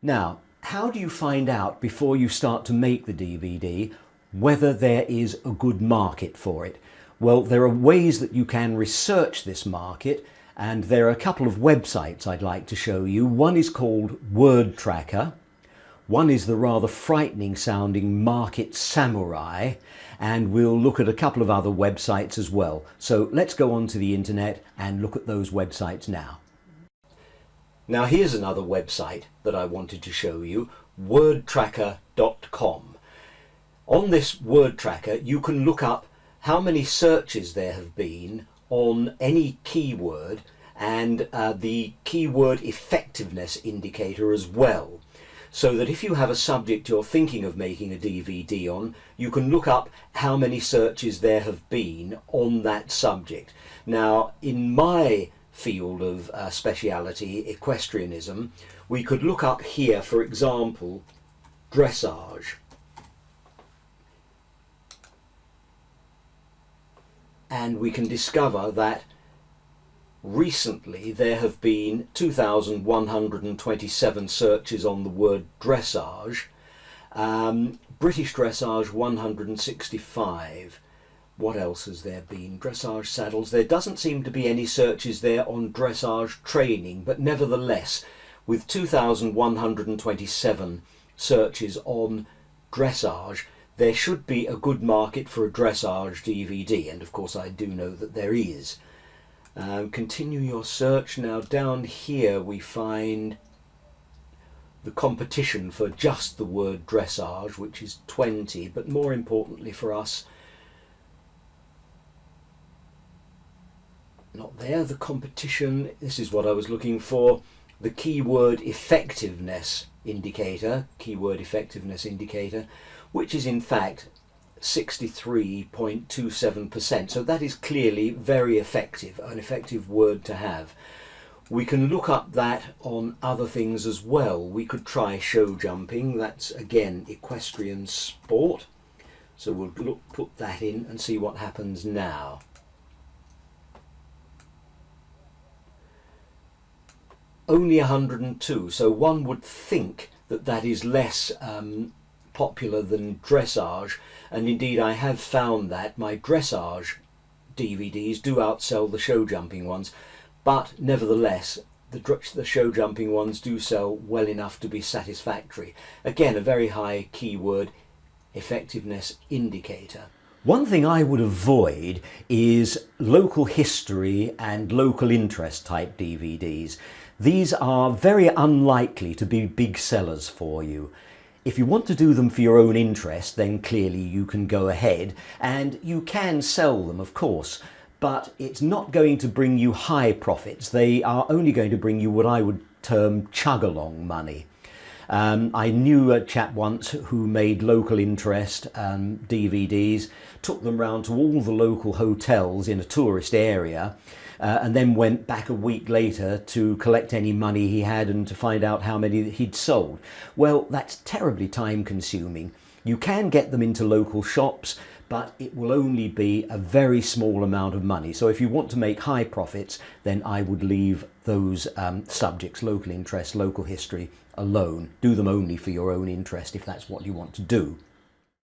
Now, how do you find out before you start to make the DVD whether there is a good market for it? Well, there are ways that you can research this market, and there are a couple of websites I'd like to show you. One is called Word Tracker. One is the rather frightening sounding Market Samurai, and we'll look at a couple of other websites as well. So let's go onto the internet and look at those websites now. Now here's another website that I wanted to show you, wordtracker.com. On this word tracker you can look up how many searches there have been on any keyword, and the keyword effectiveness indicator as well. So that if you have a subject you're thinking of making a DVD on, you can look up how many searches there have been on that subject. Now, in my field of speciality, equestrianism, we could look up here, for example, dressage. And we can discover that recently there have been 2,127 searches on the word dressage, British dressage 165. What else has there been? Dressage saddles. There doesn't seem to be any searches there on dressage training, but nevertheless, with 2,127 searches on dressage, there should be a good market for a dressage DVD, and of course I do know that there is. Continue your search. Now down here we find the competition for just the word dressage, which is 20, but more importantly for us, not there, the competition, this is what I was looking for, the keyword effectiveness indicator, which is in fact 63.27%. So that is clearly very effective, an effective word to have. We can look up that on other things as well. We could try show jumping. That's again equestrian sport. So we'll put that in and see what happens now. Only 102. So one would think that that is less popular than dressage, and indeed I have found that my dressage DVDs do outsell the show jumping ones, but nevertheless the show jumping ones do sell well enough to be satisfactory. Again, a very high keyword effectiveness indicator. One thing I would avoid is local history and local interest type DVDs. These are very unlikely to be big sellers for you. If you want to do them for your own interest, then clearly you can go ahead, and you can sell them, of course, but it's not going to bring you high profits. They are only going to bring you what I would term chug-along money. I knew a chap once who made local interest DVDs, took them round to all the local hotels in a tourist area, and then went back a week later to collect any money he had and to find out how many he'd sold. Well, that's terribly time consuming. You can get them into local shops, but it will only be a very small amount of money. So if you want to make high profits, then I would leave those subjects, local interest, local history, alone. Do them only for your own interest if that's what you want to do.